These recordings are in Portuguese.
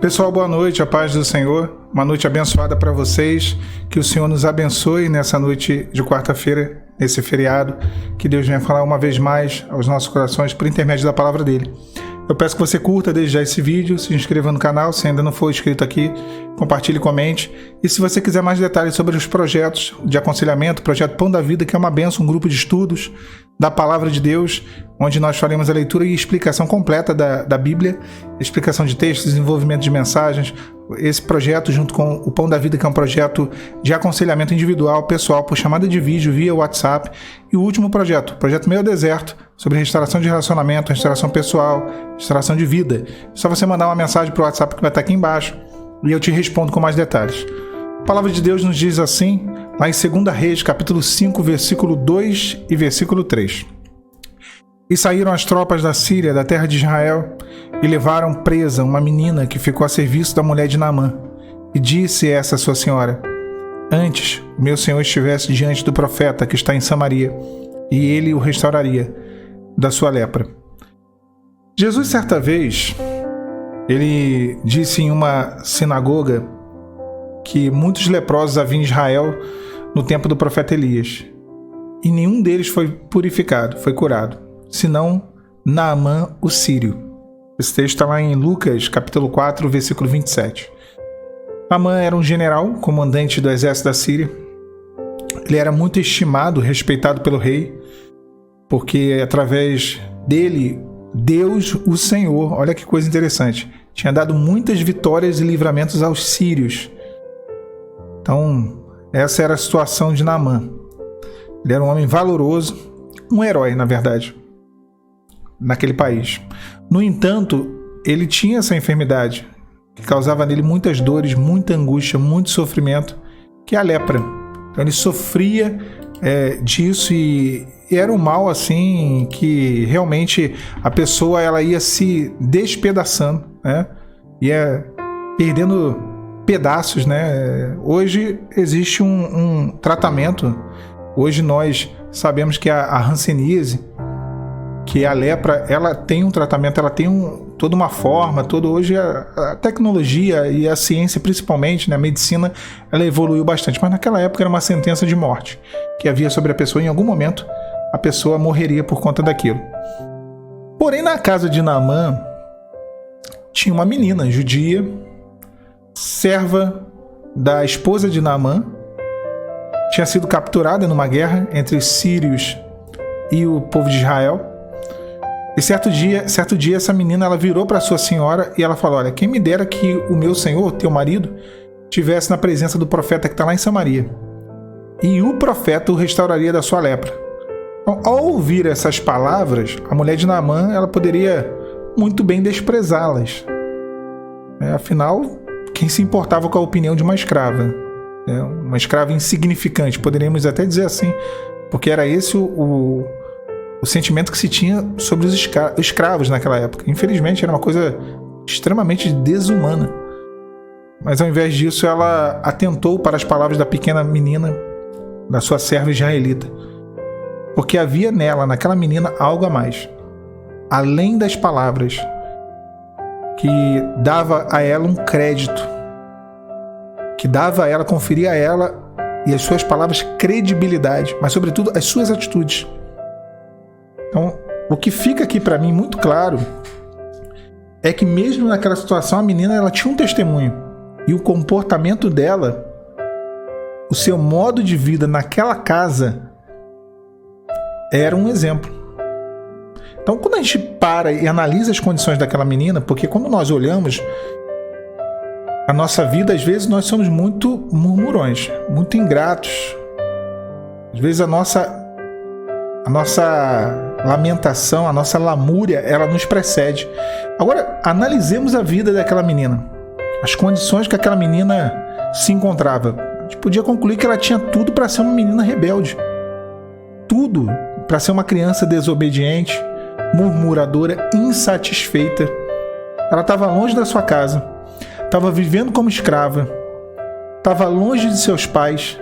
Pessoal, boa noite, a paz do Senhor, uma noite abençoada para vocês, que o Senhor nos abençoe nessa noite de quarta-feira, nesse feriado, que Deus venha falar uma vez mais aos nossos corações por intermédio da palavra dele. Eu peço que você curta desde já esse vídeo, se inscreva no canal, se ainda não for inscrito aqui, compartilhe, comente. E se você quiser mais detalhes sobre os projetos de aconselhamento, projeto Pão da Vida, que é uma bênção, um grupo de estudos da Palavra de Deus, onde nós faremos a leitura e explicação completa da Bíblia, explicação de textos, desenvolvimento de mensagens. Esse projeto, junto com o Pão da Vida, que é um projeto de aconselhamento individual, pessoal, por chamada de vídeo, via WhatsApp. E o último projeto, o projeto Meio Deserto, sobre restauração de relacionamento, restauração pessoal, restauração de vida. É só você mandar uma mensagem para o WhatsApp que vai estar aqui embaixo e eu te respondo com mais detalhes. A palavra de Deus nos diz assim, lá em 2 Reis, capítulo 5, versículo 2 e versículo 3. E saíram as tropas da Síria, da terra de Israel, e levaram presa uma menina que ficou a serviço da mulher de Naamã. E disse essa sua senhora: antes meu senhor estivesse diante do profeta que está em Samaria, e ele o restauraria da sua lepra. Jesus, certa vez, ele disse em uma sinagoga que muitos leprosos haviam em Israel no tempo do profeta Elias, e nenhum deles foi purificado, foi curado, senão Naamã, o sírio. Esse texto está lá em Lucas, capítulo 4, versículo 27. Naamã era um general, comandante do exército da Síria. Ele era muito estimado, respeitado pelo rei, porque através dele, Deus, o Senhor, olha que coisa interessante, tinha dado muitas vitórias e livramentos aos sírios. Então, essa era a situação de Naamã. Ele era um homem valoroso, um herói, na verdade, naquele país. No entanto, ele tinha essa enfermidade que causava nele muitas dores, muita angústia, muito sofrimento, que é a lepra. Então, ele sofria disso e era um mal assim que realmente a pessoa ela ia se despedaçando, né? Ia perdendo pedaços, né? Hoje existe um tratamento. Hoje nós sabemos que a hanseníase, que a lepra, ela tem um tratamento, ela tem toda uma forma, hoje a tecnologia e a ciência principalmente, né, a medicina, ela evoluiu bastante, mas naquela época era uma sentença de morte que havia sobre a pessoa. Em algum momento a pessoa morreria por conta daquilo. Porém, na casa de Naamã tinha uma menina judia, serva da esposa de Naamã, tinha sido capturada numa guerra entre os sírios e o povo de Israel. E certo dia essa menina ela virou para sua senhora e ela falou: olha, quem me dera que o meu senhor, teu marido, estivesse na presença do profeta que está lá em Samaria, e o profeta o restauraria da sua lepra. Então, ao ouvir essas palavras, a mulher de Naamã ela poderia muito bem desprezá-las. Afinal, quem se importava com a opinião de uma escrava? Uma escrava insignificante, poderíamos até dizer assim, porque era esse o sentimento que se tinha sobre os escravos naquela época. Infelizmente, era uma coisa extremamente desumana. Mas ao invés disso, ela atentou para as palavras da pequena menina, da sua serva israelita, porque havia nela, naquela menina, algo a mais, além das palavras, que dava a ela um crédito, que dava a ela, conferia a ela e as suas palavras credibilidade, mas sobretudo as suas atitudes. Então, o que fica aqui para mim muito claro é que mesmo naquela situação a menina ela tinha um testemunho, e o comportamento dela, o seu modo de vida naquela casa era um exemplo. Então, quando a gente para e analisa as condições daquela menina, porque quando nós olhamos a nossa vida, às vezes nós somos muito murmurões, muito ingratos. Às vezes a nossa lamentação, a nossa lamúria, ela nos precede. Agora, analisemos a vida daquela menina, as condições que aquela menina se encontrava. A gente podia concluir que ela tinha tudo para ser uma menina rebelde, tudo para ser uma criança desobediente, murmuradora, insatisfeita. Ela estava longe da sua casa, estava vivendo como escrava, estava longe de seus pais,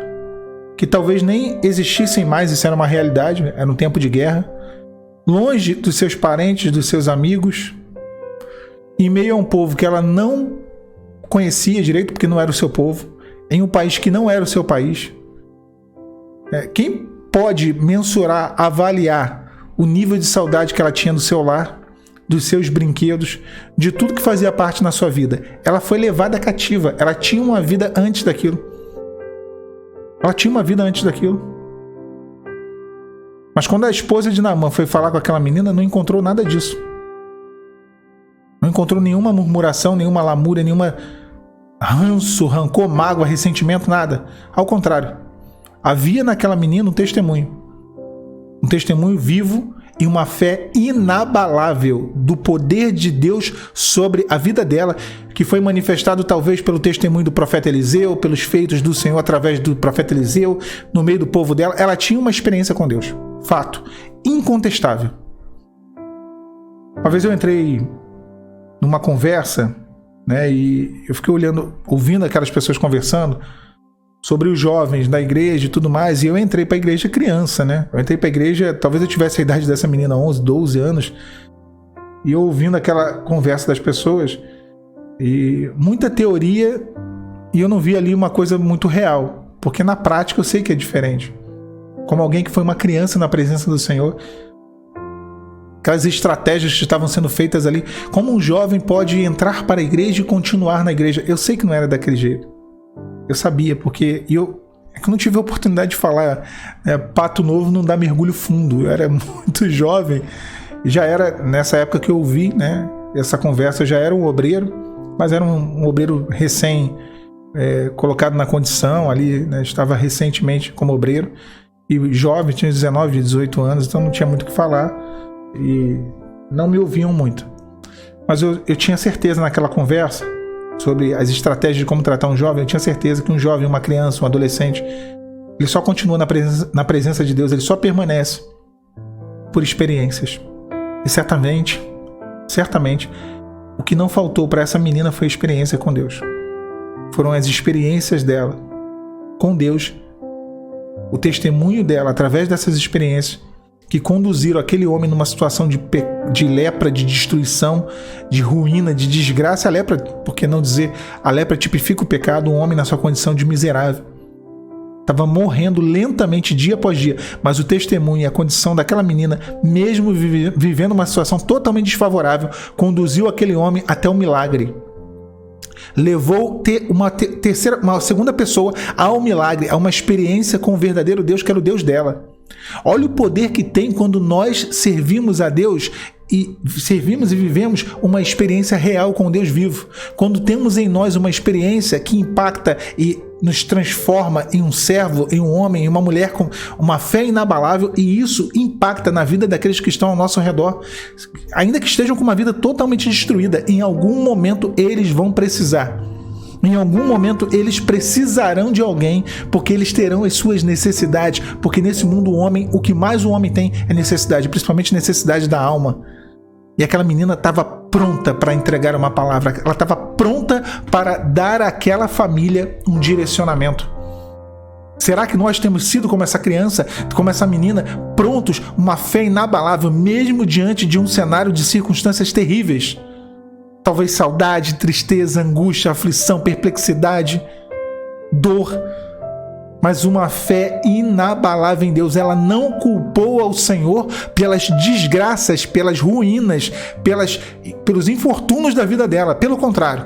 que talvez nem existissem mais, isso era uma realidade, era um tempo de guerra, longe dos seus parentes, dos seus amigos, em meio a um povo que ela não conhecia direito, porque não era o seu povo, em um país que não era o seu país. Quem pode mensurar, avaliar o nível de saudade que ela tinha do seu lar, dos seus brinquedos, de tudo que fazia parte na sua vida? Ela foi levada cativa, ela tinha uma vida antes daquilo. Mas quando a esposa de Naamã foi falar com aquela menina, não encontrou nada disso. Não encontrou nenhuma murmuração, nenhuma lamúria, nenhuma ranço, rancor, mágoa, ressentimento, nada. Ao contrário, havia naquela menina um testemunho vivo e uma fé inabalável do poder de Deus sobre a vida dela, que foi manifestado talvez pelo testemunho do profeta Eliseu, pelos feitos do Senhor através do profeta Eliseu, no meio do povo dela. Ela tinha uma experiência com Deus, fato, incontestável. Uma vez eu entrei numa conversa, e eu fiquei ouvindo aquelas pessoas conversando sobre os jovens da igreja e tudo mais, e eu entrei para a igreja criança, Eu entrei para a igreja, talvez eu tivesse a idade dessa menina, 11, 12 anos, e eu ouvindo aquela conversa das pessoas, e muita teoria, e eu não vi ali uma coisa muito real, porque na prática eu sei que é diferente. Como alguém que foi uma criança na presença do Senhor, aquelas estratégias que estavam sendo feitas ali, como um jovem pode entrar para a igreja e continuar na igreja? Eu sei que não era daquele jeito. Eu sabia, porque eu não tive a oportunidade de falar, pato novo não dá mergulho fundo. Eu era muito jovem, já era nessa época que eu ouvi, essa conversa, eu já era um obreiro, mas era um obreiro recém colocado na condição ali, estava recentemente como obreiro, e jovem, tinha 19, 18 anos, então não tinha muito o que falar. E não me ouviam muito, mas eu tinha certeza naquela conversa sobre as estratégias de como tratar um jovem. Eu tinha certeza que um jovem, uma criança, um adolescente, ele só continua na presença de Deus, ele só permanece por experiências. E certamente o que não faltou para essa menina foi experiência com Deus. Foram as experiências dela com Deus, o testemunho dela através dessas experiências, que conduziram aquele homem numa situação de lepra, de destruição, de ruína, de desgraça. A lepra, por que não dizer, a lepra tipifica o pecado, um homem na sua condição de miserável. Estava morrendo lentamente dia após dia, mas o testemunho e a condição daquela menina, mesmo vivendo uma situação totalmente desfavorável, conduziu aquele homem até o milagre. Levou uma segunda pessoa ao milagre, a uma experiência com o verdadeiro Deus, que era o Deus dela. Olha o poder que tem quando nós servimos a Deus e vivemos uma experiência real com Deus vivo. Quando temos em nós uma experiência que impacta e nos transforma em um servo, em um homem, em uma mulher com uma fé inabalável, e isso impacta na vida daqueles que estão ao nosso redor. Ainda que estejam com uma vida totalmente destruída, em algum momento eles vão precisar. Em algum momento eles precisarão de alguém, porque eles terão as suas necessidades, porque nesse mundo o que mais o homem tem é necessidade, principalmente necessidade da alma. E aquela menina estava pronta para entregar uma palavra, ela estava pronta para dar àquela família um direcionamento. Será que nós temos sido como essa criança, como essa menina, prontos, uma fé inabalável, mesmo diante de um cenário de circunstâncias terríveis? Talvez saudade, tristeza, angústia, aflição, perplexidade, dor, mas uma fé inabalável em Deus. Ela não culpou ao Senhor pelas desgraças, pelas ruínas, pelos infortúnios da vida dela. Pelo contrário,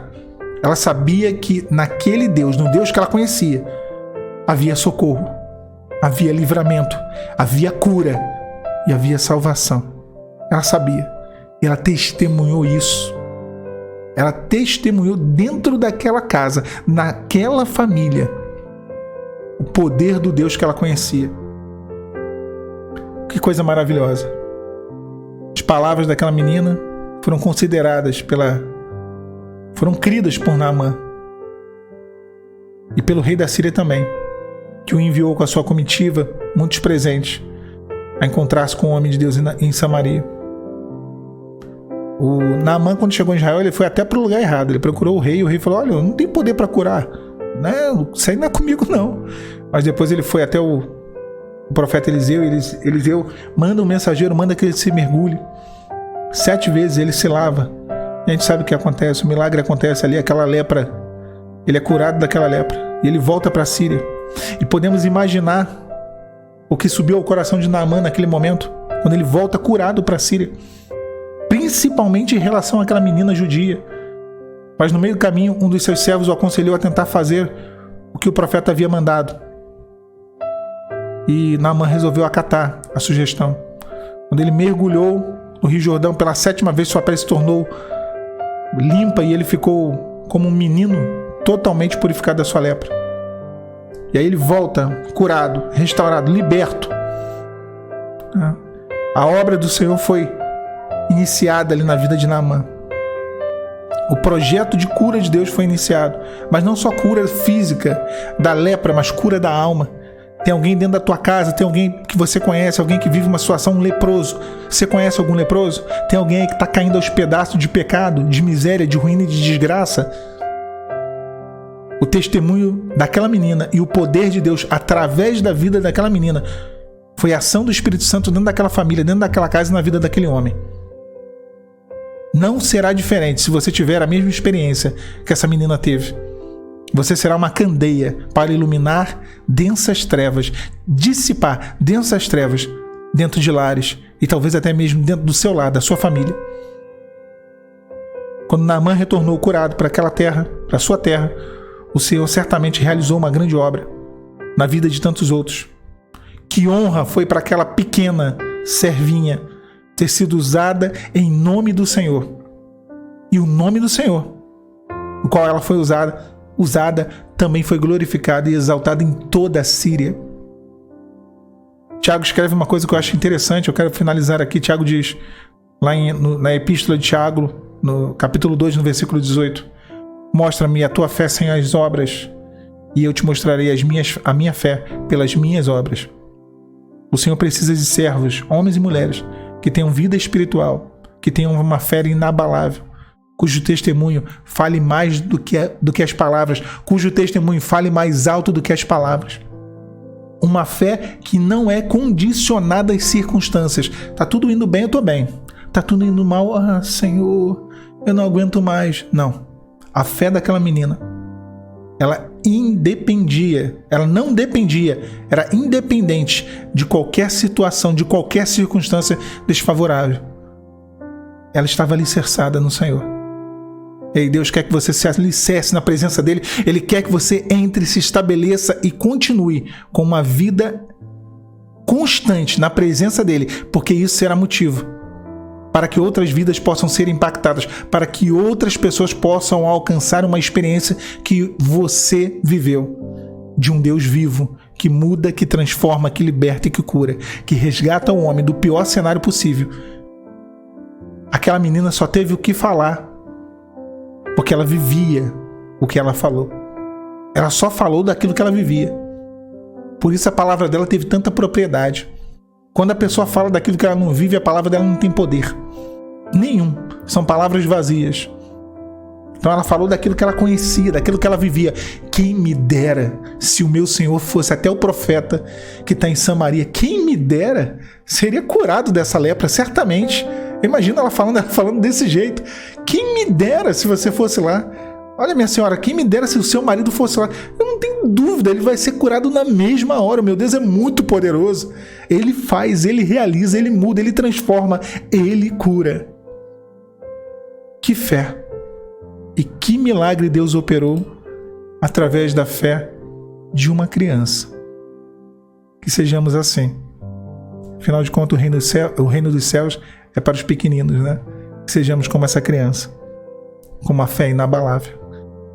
ela sabia que naquele Deus, no Deus que ela conhecia, havia socorro, havia livramento, havia cura e havia salvação. Ela sabia e ela testemunhou isso. Ela testemunhou dentro daquela casa, naquela família, o poder do Deus que ela conhecia. Que coisa maravilhosa. As palavras daquela menina foram consideradas foram cridas por Naamã e pelo rei da Síria também, que o enviou com a sua comitiva muitos presentes a encontrar-se com o homem de Deus em Samaria. O Naamã, quando chegou em Israel, ele foi até para o lugar errado. Ele procurou o rei falou: olha, eu não tenho poder para curar, isso aí não é comigo não. Mas depois ele foi até o profeta Eliseu, e Eliseu manda um mensageiro, manda que ele se mergulhe 7 vezes, ele se lava, e a gente sabe o que acontece, o milagre acontece ali, aquela lepra ele é curado daquela lepra e ele volta para a Síria. E podemos imaginar o que subiu ao coração de Naamã naquele momento, quando ele volta curado para a Síria, principalmente em relação àquela menina judia. Mas no meio do caminho, um dos seus servos o aconselhou a tentar fazer o que o profeta havia mandado. E Naamã resolveu acatar a sugestão. Quando ele mergulhou no Rio Jordão pela 7ª vez, sua pele se tornou limpa e ele ficou como um menino totalmente purificado da sua lepra. E aí ele volta curado, restaurado, liberto. A obra do Senhor foi iniciada ali na vida de Naamã. O projeto de cura de Deus foi iniciado. Mas não só cura física da lepra, mas cura da alma. Tem alguém dentro da tua casa, tem alguém que você conhece, alguém que vive uma situação leproso. Você conhece algum leproso? Tem alguém aí que está caindo aos pedaços de pecado, de miséria, de ruína e de desgraça? O testemunho daquela menina e o poder de Deus através da vida daquela menina foi a ação do Espírito Santo dentro daquela família, dentro daquela casa e na vida daquele homem. Não será diferente se você tiver a mesma experiência que essa menina teve. Você será uma candeia para iluminar densas trevas, dissipar densas trevas dentro de lares e talvez até mesmo dentro do seu lar, da sua família. Quando Naamã retornou curado para aquela terra, para a sua terra, o Senhor certamente realizou uma grande obra na vida de tantos outros. Que honra foi para aquela pequena servinha ter sido usada em nome do Senhor. E o nome do Senhor, o qual ela foi usada também foi glorificado e exaltado em toda a Síria. Tiago escreve uma coisa que eu acho interessante, eu quero finalizar aqui. Tiago diz, lá na epístola de Tiago, no capítulo 2, no versículo 18, mostra-me a tua fé sem as obras, e eu te mostrarei a minha fé pelas minhas obras. O Senhor precisa de servos, homens e mulheres, que tenham vida espiritual, que tenham uma fé inabalável, cujo testemunho fale mais do que as palavras, cujo testemunho fale mais alto do que as palavras. Uma fé que não é condicionada às circunstâncias. Tá tudo indo bem, eu tô bem. Tá tudo indo mal, Senhor, eu não aguento mais. Não. A fé daquela menina, ela não dependia, era independente de qualquer situação, de qualquer circunstância desfavorável. Ela estava alicerçada no Senhor. E Deus quer que você se alicerce na presença dele. Ele quer que você entre, se estabeleça e continue com uma vida constante na presença dele, porque isso será motivo para que outras vidas possam ser impactadas, para que outras pessoas possam alcançar uma experiência que você viveu, de um Deus vivo, que muda, que transforma, que liberta e que cura, que resgata o homem do pior cenário possível. Aquela menina só teve o que falar, porque ela vivia o que ela falou. Ela só falou daquilo que ela vivia. Por isso a palavra dela teve tanta propriedade. Quando a pessoa fala daquilo que ela não vive, a palavra dela não tem poder nenhum. São palavras vazias. Então ela falou daquilo que ela conhecia, daquilo que ela vivia. Quem me dera se o meu Senhor fosse até o profeta que está em Samaria. Quem me dera seria curado dessa lepra, certamente. Imagina ela falando desse jeito. Quem me dera se você fosse lá. Olha, minha senhora, quem me dera se o seu marido fosse lá. Eu não tenho dúvida, ele vai ser curado na mesma hora. O meu Deus é muito poderoso. Ele faz, ele realiza, ele muda, ele transforma, ele cura. Que fé! E que milagre Deus operou através da fé de uma criança. Que sejamos assim. Afinal de contas, o reino dos céus é para os pequeninos, né? Que sejamos como essa criança, com uma fé inabalável.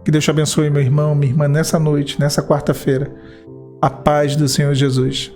Que Deus te abençoe, meu irmão, minha irmã, nessa noite, nessa quarta-feira. A paz do Senhor Jesus.